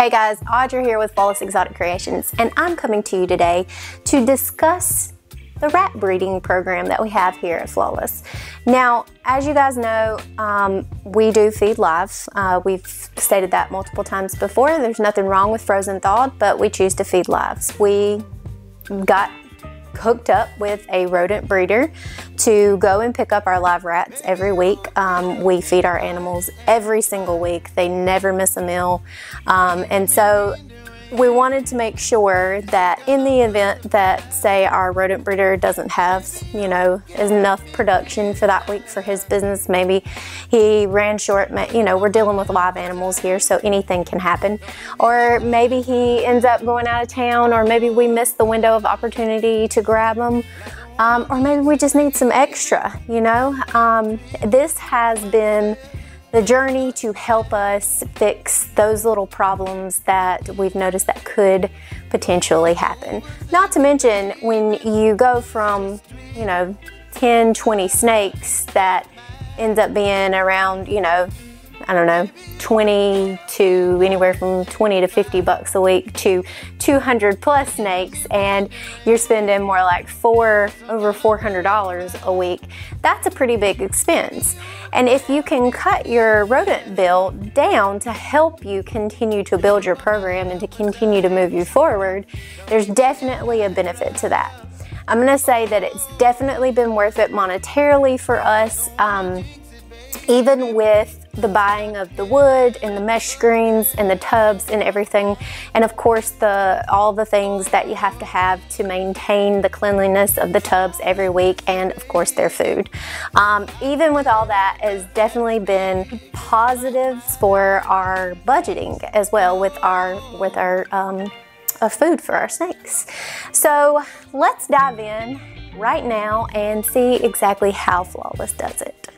Hey guys, Audra here with Flawless Exotic Creations, and I'm coming to you today to discuss the rat breeding program that we have here at Flawless. Now, as you guys know, we do feed live. We've stated that multiple times before. There's nothing wrong with frozen thawed, but we choose to feed lives. We got hooked up with a rodent breeder to go and pick up our live rats every week. We feed our animals every single week. They never miss a meal. And so we wanted to make sure that in the event that, say, our rodent breeder doesn't have, enough production for that week for his business, maybe he ran short, we're dealing with live animals here, so anything can happen. Or maybe he ends up going out of town, or maybe we missed the window of opportunity to grab them. Or maybe we just need some extra, This has been the journey to help us fix those little problems that we've noticed that could potentially happen. Not to mention, when you go from, 10, 20 snakes that ends up being around, 20 to anywhere from 20 to 50 bucks a week to 200 plus snakes, and you're spending more like over $400 a week. That's a pretty big expense. And if you can cut your rodent bill down to help you continue to build your program and to continue to move you forward, there's definitely a benefit to that. I'm gonna say that it's definitely been worth it monetarily for us, even with the buying of the wood and the mesh screens and the tubs and everything, and of course all the things that you have to maintain the cleanliness of the tubs every week, and of course their food. Even with all that, has definitely been positives for our budgeting as well with our food for our snakes. So let's dive in right now and see exactly how Flawless does it.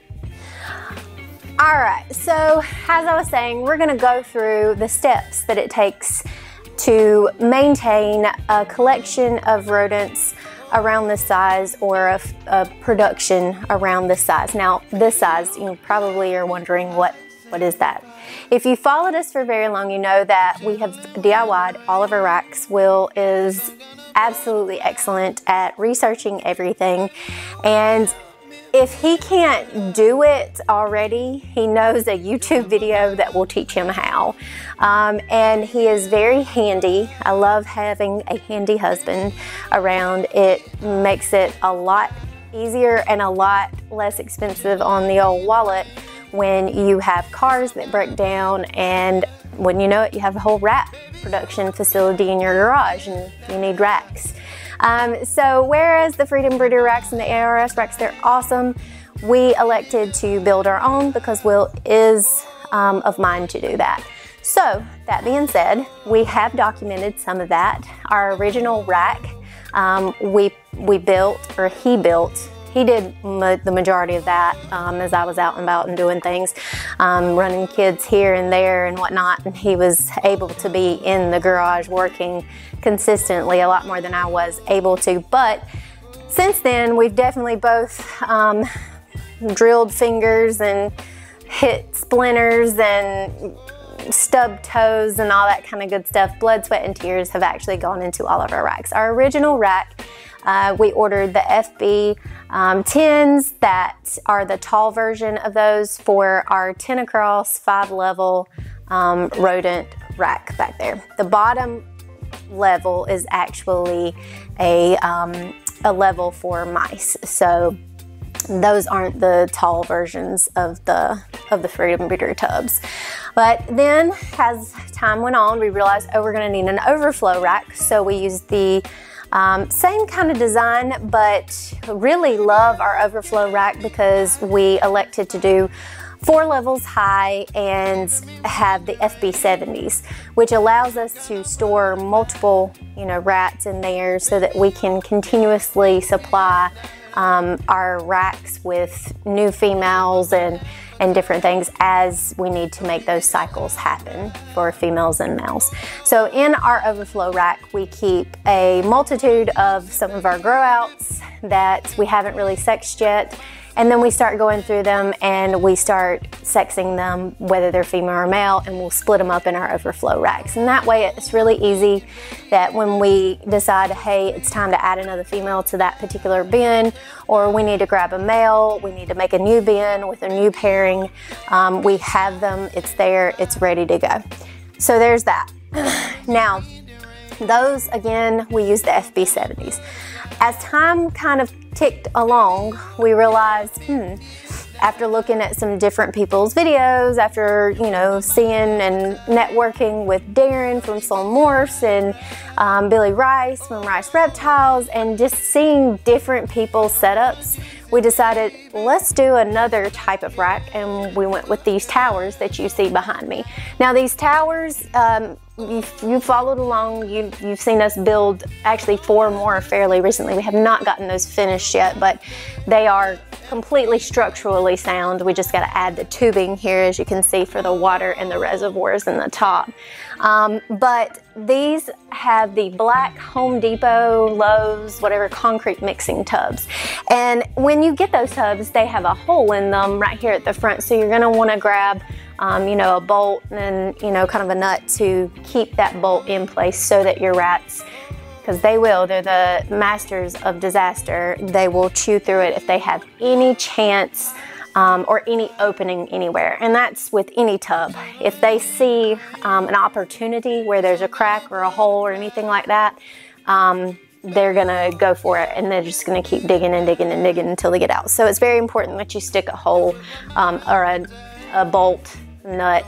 Alright, so as I was saying, we're going to go through the steps that it takes to maintain a collection of rodents around this size, or a production around this size. Now, this size, you probably are wondering what is that? If you followed us for very long, you know that we have DIY'd all of our racks. Will is absolutely excellent at researching everything, and if he can't do it already, he knows a YouTube video that will teach him how. And he is very handy. I love having a handy husband around. It makes it a lot easier and a lot less expensive on the old wallet when you have cars that break down, and when you know it, you have a whole rat production facility in your garage and you need racks. So whereas the Freedom Breeder racks and the ARS racks, they're awesome, we elected to build our own because Will is of mind to do that. So that being said, we have documented some of that. Our original rack, we built, or he built. He did the majority of that as I was out and about and doing things, running kids here and there and whatnot, and he was able to be in the garage working consistently a lot more than I was able to. But since then, we've definitely both drilled fingers and hit splinters and stubbed toes and all that kind of good stuff. Blood, sweat, and tears have actually gone into all of our racks. Our original rack, we ordered the FB 10s that are the tall version of those for our 10 across 5 level rodent rack back there. The bottom level is actually a level for mice, so those aren't the tall versions of the Freedom Breeder tubs. But then as time went on, we realized, we're going to need an overflow rack, so we used the same kind of design, but really love our overflow rack because we elected to do 4 levels high and have the FB70s, which allows us to store multiple, rats in there so that we can continuously supply our racks with new females and different things as we need to make those cycles happen for females and males. So in our overflow rack, we keep a multitude of some of our grow outs that we haven't really sexed yet, And then we start going through them and we start sexing them, whether they're female or male, and we'll split them up in our overflow racks. And that way it's really easy that when we decide, hey, it's time to add another female to that particular bin, or we need to grab a male, we need to make a new bin with a new pairing, we have them, it's there, it's ready to go. So there's that. Now, those, again, we use the FB70s. As time kind of ticked along, we realized, after looking at some different people's videos, after, you know, seeing and networking with Darren from Soul Morphs and Billy Rice from Rice Reptiles, and just seeing different people's setups, we decided, let's do another type of rack, and we went with these towers that you see behind me. Now, these towers, you followed along, you've seen us build actually 4 more fairly recently. We have not gotten those finished yet, but they are completely structurally sound. We just got to add the tubing here, as you can see, for the water and the reservoirs in the top. But these have the black Home Depot, Lowe's, whatever, concrete mixing tubs. And when you get those tubs, they have a hole in them right here at the front, so you're going to want to grab you know, a bolt and, you know, kind of a nut to keep that bolt in place so that your rats, because they're the masters of disaster, they will chew through it if they have any chance or any opening anywhere. And that's with any tub. If they see an opportunity where there's a crack or a hole or anything like that, they're gonna go for it, and they're just gonna keep digging and digging and digging until they get out. So it's very important that you stick a hole or a bolt nut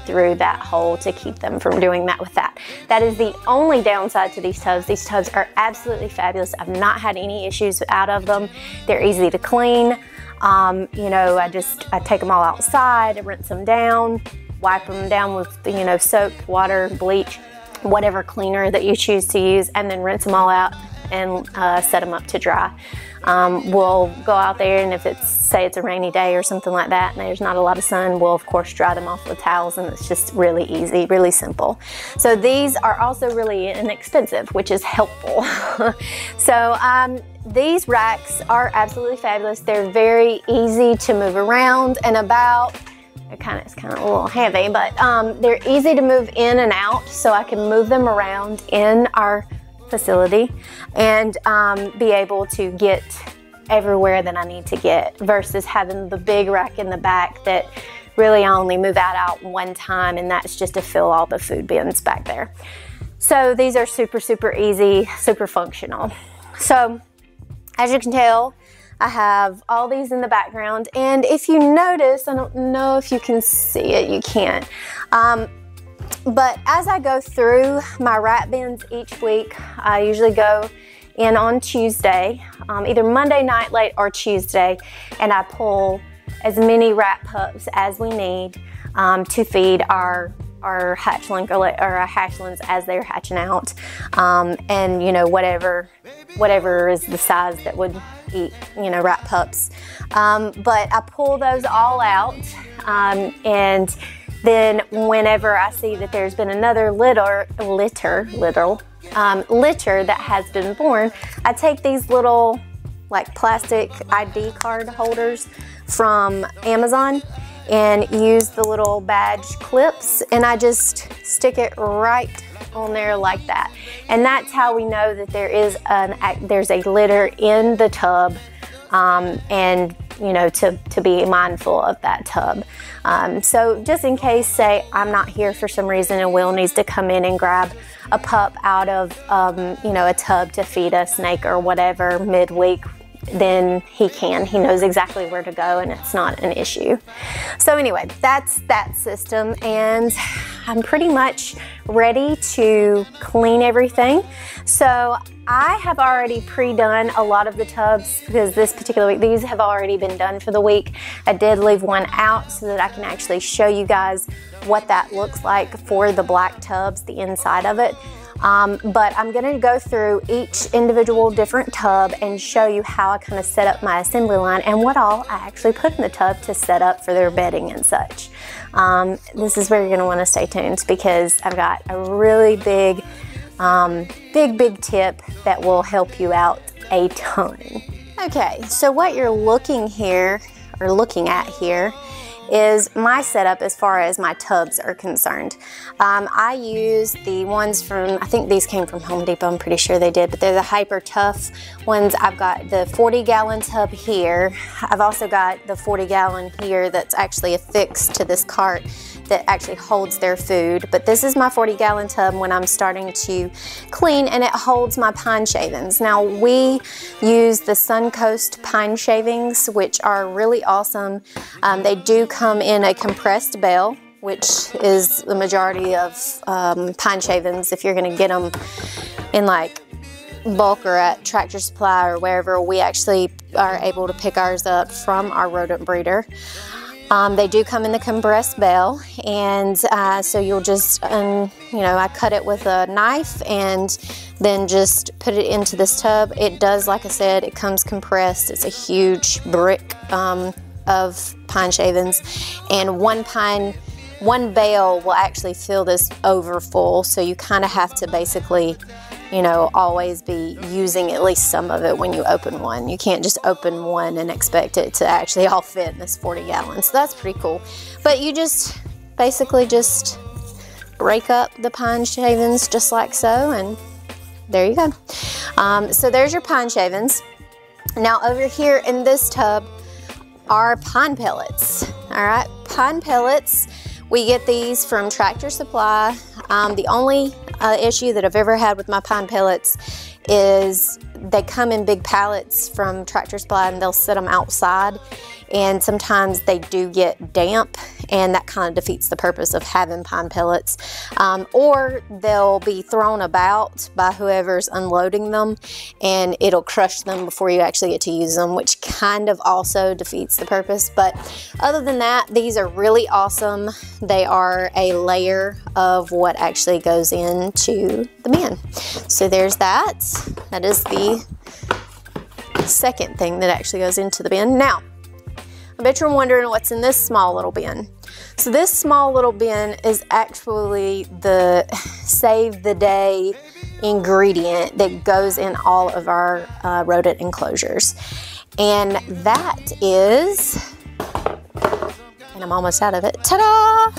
through that hole to keep them from doing that with that. That is the only downside to these tubs. These tubs are absolutely fabulous. I've not had any issues out of them. They're easy to clean. You know, I take them all outside, I rinse them down, wipe them down with, you know, soap, water, bleach, whatever cleaner that you choose to use, and then rinse them all out and set them up to dry. We'll go out there, and if say it's a rainy day or something like that and there's not a lot of sun, we'll of course dry them off with towels, and it's just really easy, really simple. So these are also really inexpensive, which is helpful. So these racks are absolutely fabulous. They're very easy to move around and about. It's kind of a little heavy, but they're easy to move in and out, so I can move them around in our facility and be able to get everywhere that I need to get, versus having the big rack in the back that really I only move out one time, and that's just to fill all the food bins back there. So these are super, super easy, super functional. So as you can tell, I have all these in the background, and if you notice, I don't know if you can see it, you can't. But as I go through my rat bins each week, I usually go in on Tuesday, either Monday night late or Tuesday, and I pull as many rat pups as we need to feed our hatchling or our hatchlings as they're hatching out, and you know, whatever is the size that would eat, you know, rat pups. But I pull those all out, and then whenever I see that there's been another litter that has been born, I take these little like plastic ID card holders from Amazon and use the little badge clips, and I just stick it right on there like that. And that's how we know that there's a litter in the tub, and you know, to be mindful of that tub. So just in case, say I'm not here for some reason and Will needs to come in and grab a pup out of you know, a tub to feed a snake or whatever midweek, then he knows exactly where to go, and it's not an issue. So anyway, that's that system, and I'm pretty much ready to clean everything. So I have already pre-done a lot of the tubs, because this particular week, these have already been done for the week. I did leave one out so that I can actually show you guys what that looks like for the black tubs, the inside of it. But I'm going to go through each individual different tub and show you how I kind of set up my assembly line and what all I actually put in the tub to set up for their bedding and such. This is where you're going to want to stay tuned, because I've got a really big tip that will help you out a ton. Okay, so what you're looking at here is my setup as far as my tubs are concerned. I use the ones from, I think these came from Home Depot, I'm pretty sure they did, but they're the Hyper Tough ones. I've got the 40-gallon tub here. I've also got the 40-gallon here that's actually affixed to this cart that actually holds their food. But this is my 40-gallon tub when I'm starting to clean, and it holds my pine shavings. Now, we use the Suncoast pine shavings, which are really awesome. They do come in a compressed bale, which is the majority of pine shavings. If you're gonna get them in like bulk or at Tractor Supply or wherever, we actually are able to pick ours up from our rodent breeder. They do come in the compressed bale, and so you'll just, you know, I cut it with a knife and then just put it into this tub. It does, like I said, it comes compressed. It's a huge brick of pine shavings, and one bale will actually fill this over full, so you kind of have to basically, you know, always be using at least some of it when you open one. You can't just open one and expect it to actually all fit in this 40 gallons. So that's pretty cool. But you just basically just rake up the pine shavings just like so, and there you go. So there's your pine shavings. Now over here in this tub are pine pellets. All right, pine pellets. We get these from Tractor Supply. The only issue that I've ever had with my pine pellets is they come in big pallets from Tractor Supply, and they'll set them outside, and sometimes they do get damp, and that kind of defeats the purpose of having pine pellets. Or they'll be thrown about by whoever's unloading them, and it'll crush them before you actually get to use them, which kind of also defeats the purpose. But other than that, these are really awesome. They are a layer of what actually goes into the bin. So there's that. That is the second thing that actually goes into the bin. Now, I bet you're wondering what's in this small little bin. So this small little bin is actually the save the day ingredient that goes in all of our rodent enclosures. And that is, and I'm almost out of it, ta-da!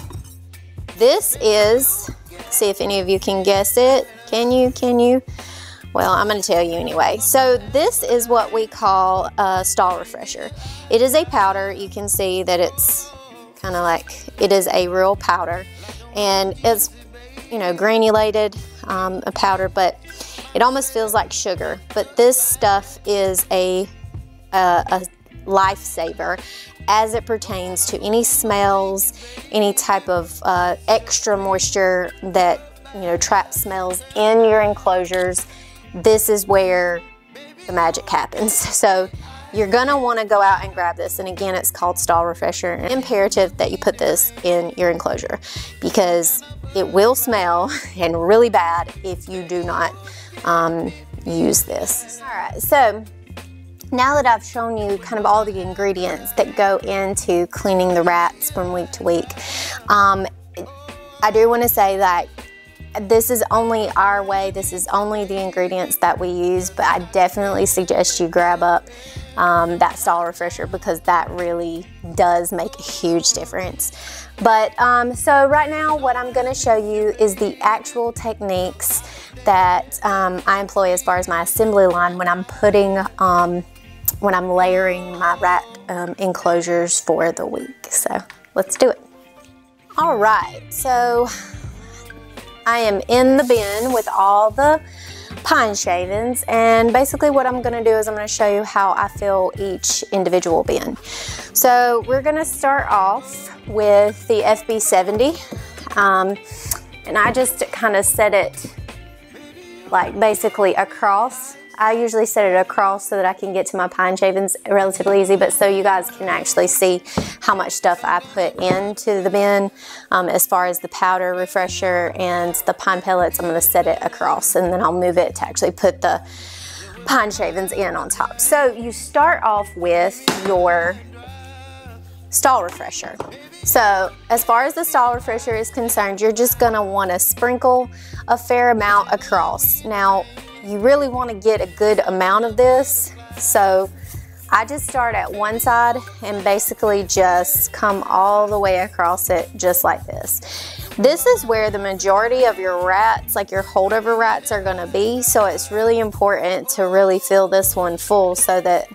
This is, see if any of you can guess it. Can you? Well, I'm going to tell you anyway. So this is what we call a stall refresher. It is a powder. You can see that it's kind of like, it is a real powder, and it's, you know, granulated a powder, but it almost feels like sugar. But this stuff is a lifesaver as it pertains to any smells, any type of extra moisture that, you know, trap smells in your enclosures. This is where the magic happens. So you're gonna wanna go out and grab this. And again, it's called Stall Refresher. And it's imperative that you put this in your enclosure because it will smell and really bad if you do not use this. All right, so now that I've shown you kind of all the ingredients that go into cleaning the rats from week to week, I do wanna say that this is only our way, this is only the ingredients that we use, but I definitely suggest you grab up that stall refresher because that really does make a huge difference. But so right now what I'm going to show you is the actual techniques that I employ as far as my assembly line when I'm putting, when I'm layering my rat enclosures for the week. So let's do it. All right, so I am in the bin with all the pine shavings, and basically what I'm going to do is I'm going to show you how I fill each individual bin. So we're going to start off with the FB70, and I just kind of set it like basically across. I usually set it across so that I can get to my pine shavings relatively easy, but so you guys can actually see how much stuff I put into the bin. As far as the powder refresher and the pine pellets, I'm gonna set it across and then I'll move it to actually put the pine shavings in on top. So you start off with your stall refresher. So as far as the stall refresher is concerned, you're just gonna wanna sprinkle a fair amount across. Now, you really want to get a good amount of this, so I just start at one side and basically just come all the way across it just like this. This is where the majority of your rats, like your holdover rats, are gonna be. So it's really important to really fill this one full so that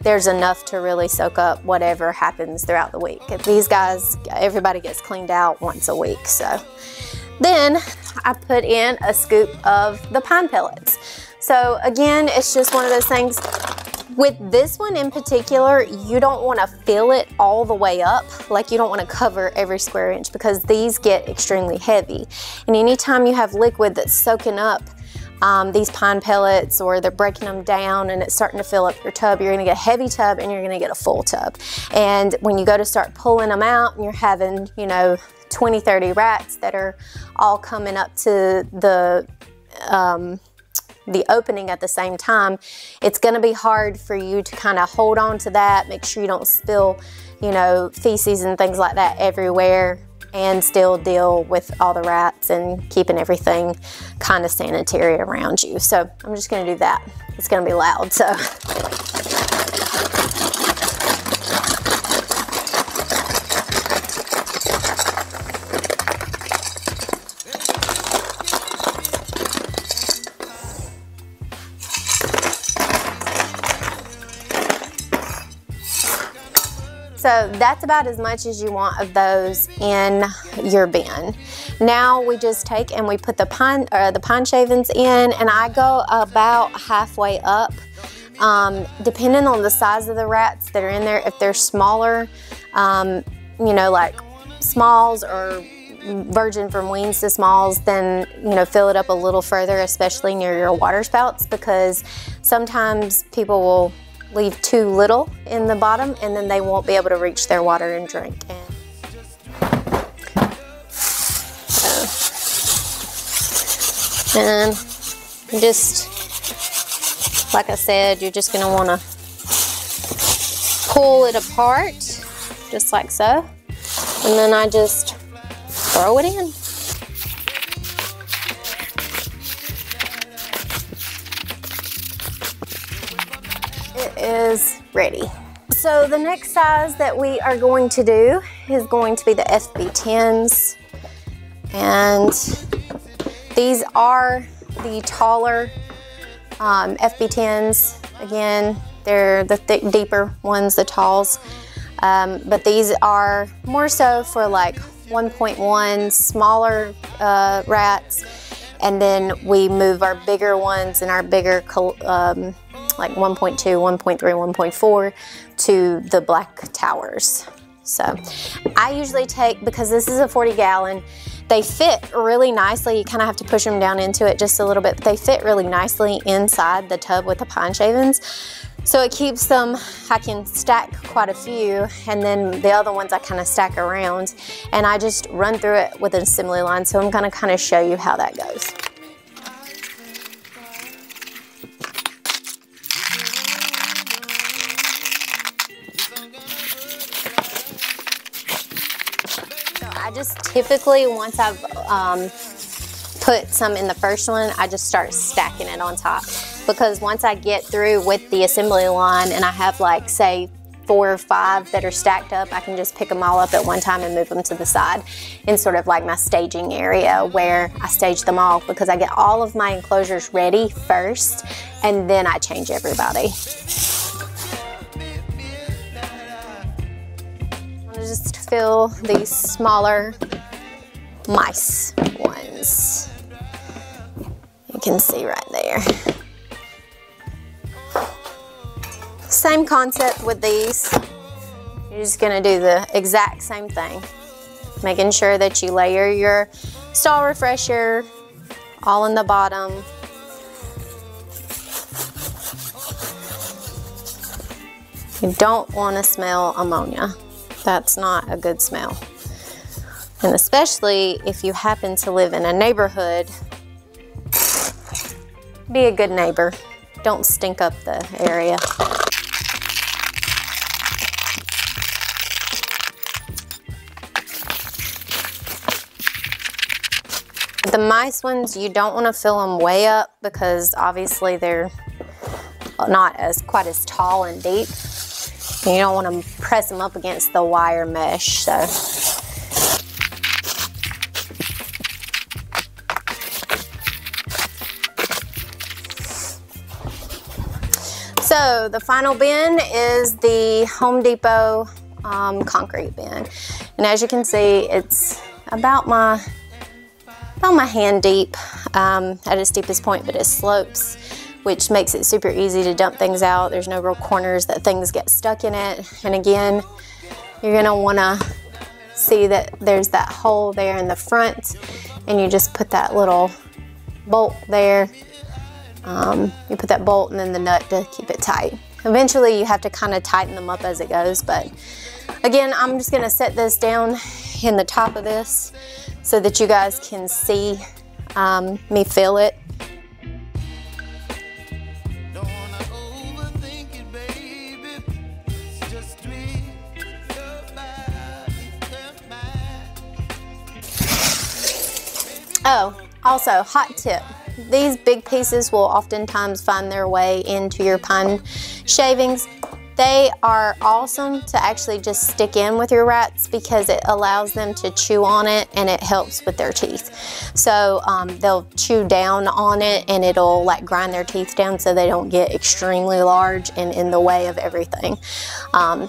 there's enough to really soak up whatever happens throughout the week. If these guys, everybody gets cleaned out once a week. So then I put in a scoop of the pine pellets. So again, it's just one of those things. With this one in particular, you don't want to fill it all the way up. Like, you don't want to cover every square inch because these get extremely heavy. And anytime you have liquid that's soaking up these pine pellets, or they're breaking them down and it's starting to fill up your tub, you're going to get a heavy tub and you're going to get a full tub. And when you go to start pulling them out and you're having, you know, 20, 30 rats that are all coming up to the opening at the same time, it's going to be hard for you to kind of hold on to that, make sure you don't spill, you know, feces and things like that everywhere, and still deal with all the rats and keeping everything kind of sanitary around you. So I'm just going to do that. It's going to be loud, so. So that's about as much as you want of those in your bin. Now we just take and we put the pine shavings in, and I go about halfway up, depending on the size of the rats that are in there. If they're smaller, you know, like smalls or virgin from weans to smalls, then, you know, fill it up a little further, especially near your water spouts, because sometimes people will leave too little in the bottom and then they won't be able to reach their water and drink. And just, like I said, you're just gonna wanna pull it apart, just like so. And then I just throw it in. Is ready. So the next size that we are going to do is going to be the FB10s, and these are the taller FB10s. Again, they're the deeper ones, the talls, but these are more so for like 1.1 smaller rats, and then we move our bigger ones and our bigger like 1.2, 1.3, 1.4 to the black towers. So I usually take, because this is a 40-gallon, they fit really nicely. You kind of have to push them down into it just a little bit. They fit really nicely inside the tub with the pine shavings. So it keeps them, I can stack quite a few, and then the other ones I kind of stack around, and I just run through it with an assembly line. So I'm gonna kind of show you how that goes. I just typically, once I've put some in the first one, I just start stacking it on top, because once I get through with the assembly line and I have like, say, 4 or 5 that are stacked up, I can just pick them all up at one time and move them to the side in sort of like my staging area where I stage them all, because I get all of my enclosures ready first and then I change everybody. Just fill these smaller mice ones. You can see right there. Same concept with these. You're just gonna do the exact same thing. Making sure that you layer your stall refresher all in the bottom. You don't want to smell ammonia. That's not a good smell. And especially if you happen to live in a neighborhood, be a good neighbor. Don't stink up the area. The mice ones, you don't want to fill them way up, because obviously they're not as quite as tall and deep. And you don't want to press them up against the wire mesh. So the final bin is the Home Depot concrete bin, and as you can see, it's about my hand deep at its deepest point, but it slopes, which makes it super easy to dump things out. There's no real corners that things get stuck in it. And again, you're gonna wanna see that there's that hole there in the front, and you just put that little bolt there. You put that bolt and then the nut to keep it tight. Eventually you have to kind of tighten them up as it goes, but again, I'm just gonna set this down in the top of this so that you guys can see me fill it. Oh, also, hot tip. These big pieces will oftentimes find their way into your pine shavings. They are awesome to actually just stick in with your rats because it allows them to chew on it and it helps with their teeth. So they'll chew down on it and it'll like grind their teeth down so they don't get extremely large and in the way of everything.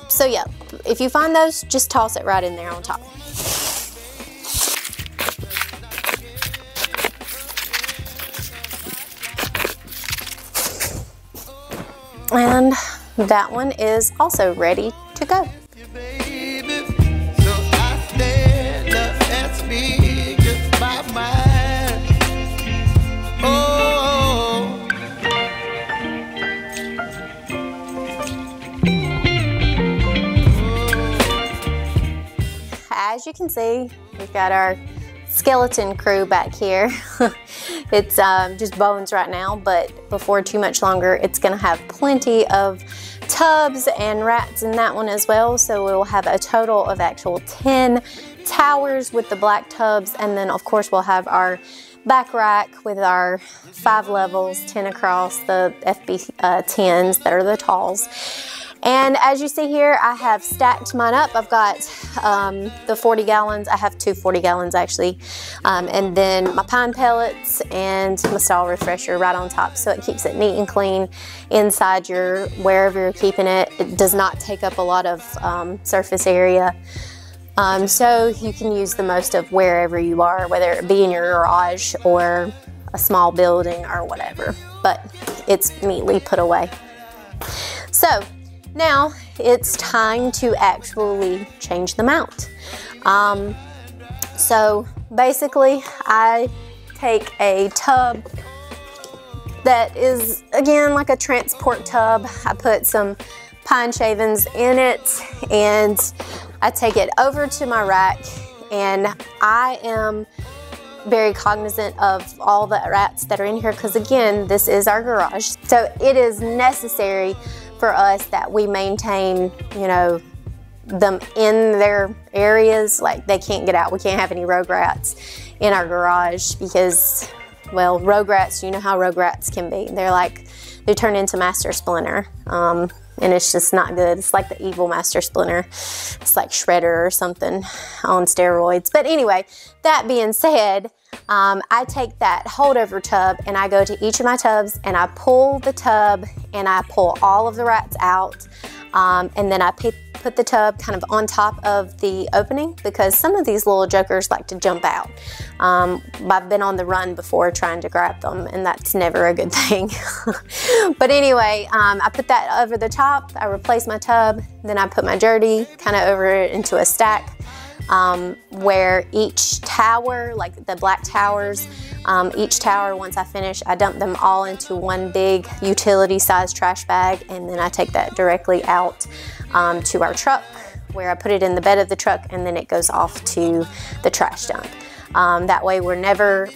So yeah, if you find those, just toss it right in there on top. And that one is also ready to go. As you can see, we've got our skeleton crew back here. It's just bones right now, but before too much longer, it's gonna have plenty of tubs and rats in that one as well. So we'll have a total of actual 10 towers with the black tubs. And then of course we'll have our back rack with our 5 levels, 10 across, the FB10s that are the talls. And as you see here, I have stacked mine up. I've got the 40 gallons. I have 2 40 gallons actually. And then my pine pellets and my stall refresher right on top. So it keeps it neat and clean inside your, wherever you're keeping it. It does not take up a lot of surface area. So you can use the most of wherever you are, whether it be in your garage or a small building or whatever. But it's neatly put away. So now it's time to actually change them out. So basically I take a tub that is again like a transport tub. I put some pine shavings in it and I take it over to my rack, and I am very cognizant of all the rats that are in here because again, this is our garage. So it is necessary for us that we maintain, you know, them in their areas. Like they can't get out. We can't have any rogue rats in our garage because, well, rogue rats, you know how rogue rats can be. They're like, they turn into Master Splinter. And it's just not good. It's like the evil Master Splinter. It's like Shredder or something on steroids. But anyway, that being said, I take that holdover tub and I go to each of my tubs and I pull the tub and I pull all of the rats out. And then I put the tub kind of on top of the opening because some of these little jokers like to jump out. I've been on the run before trying to grab them and that's never a good thing. But anyway, I put that over the top, I replace my tub, then I put my dirty kind of over it into a stack. Where each tower, like the black towers, each tower, once I finish, I dump them all into one big utility size trash bag, and then I take that directly out to our truck where I put it in the bed of the truck, and then it goes off to the trash dump. That way we're never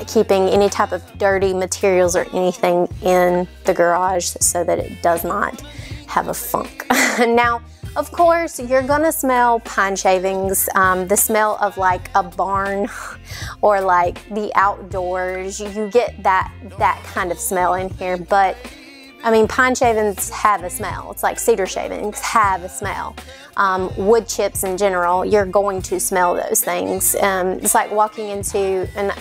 keeping any type of dirty materials or anything in the garage so that it does not have a funk. Now, of course, you're gonna smell pine shavings, the smell of like a barn or like the outdoors. You get that kind of smell in here, but I mean, pine shavings have a smell. It's like cedar shavings have a smell. Wood chips in general, you're going to smell those things. It's like walking into, and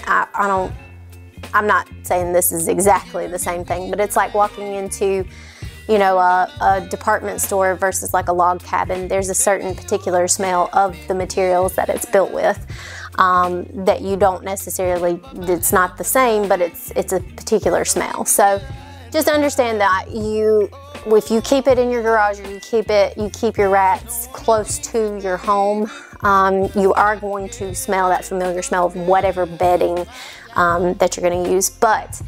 I'm not saying this is exactly the same thing, but it's like walking into, you know, a department store versus like a log cabin. There's a certain particular smell of the materials that it's built with that you don't necessarily, it's not the same, but it's a particular smell. So just understand that if you keep it in your garage or you keep your rats close to your home, you are going to smell that familiar smell of whatever bedding that you're going to use. But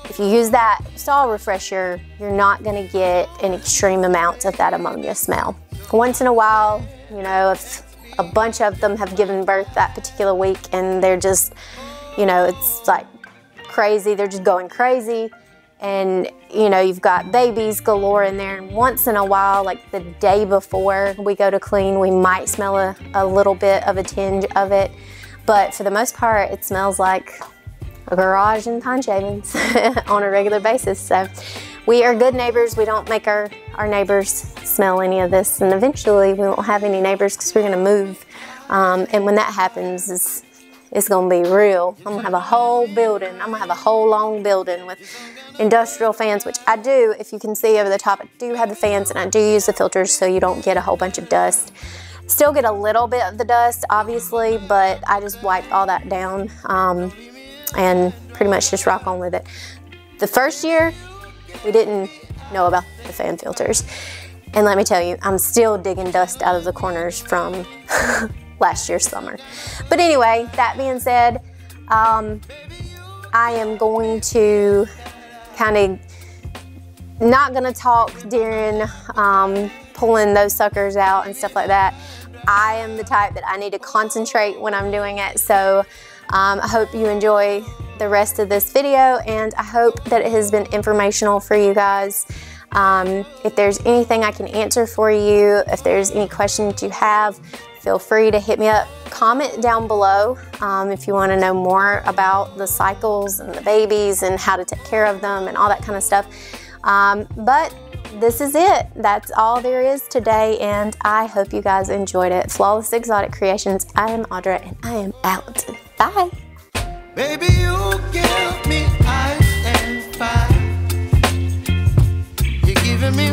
if you use that stall refresher, you're not going to get an extreme amount of that ammonia smell. Once in a while, you know, if a bunch of them have given birth that particular week and they're just, you know, it's like crazy, they're just going crazy, and you know, you've got babies galore in there, and once in a while, like the day before we go to clean, we might smell a little bit of a tinge of it, but for the most part, it smells like a garage and pine shavings on a regular basis. So we are good neighbors. We don't make our neighbors smell any of this, and eventually we won't have any neighbors because we're going to move, and when that happens, it's going to be real. I'm going to have a whole building. I'm going to have a whole long building with industrial fans, which I do. If you can see over the top, I do have the fans, and I do use the filters so you don't get a whole bunch of dust. Still get a little bit of the dust, obviously, but I just wiped all that down and pretty much just rock on with it. The first year, we didn't know about the fan filters. And let me tell you, I'm still digging dust out of the corners from last year's summer. But anyway, that being said, I am going to kind of not going to talk during pulling those suckers out and stuff like that. I am the type that I need to concentrate when I'm doing it. So I hope you enjoy the rest of this video, and I hope that it has been informational for you guys. If there's anything I can answer for you, if there's any questions you have, feel free to hit me up. Comment down below if you want to know more about the cycles and the babies and how to take care of them and all that kind of stuff. But this is it. That's all there is today, and I hope you guys enjoyed it. Flawless Exotic Creations. I am Audra, and I am out. Bye. Baby, you give me ice and fire. You're giving me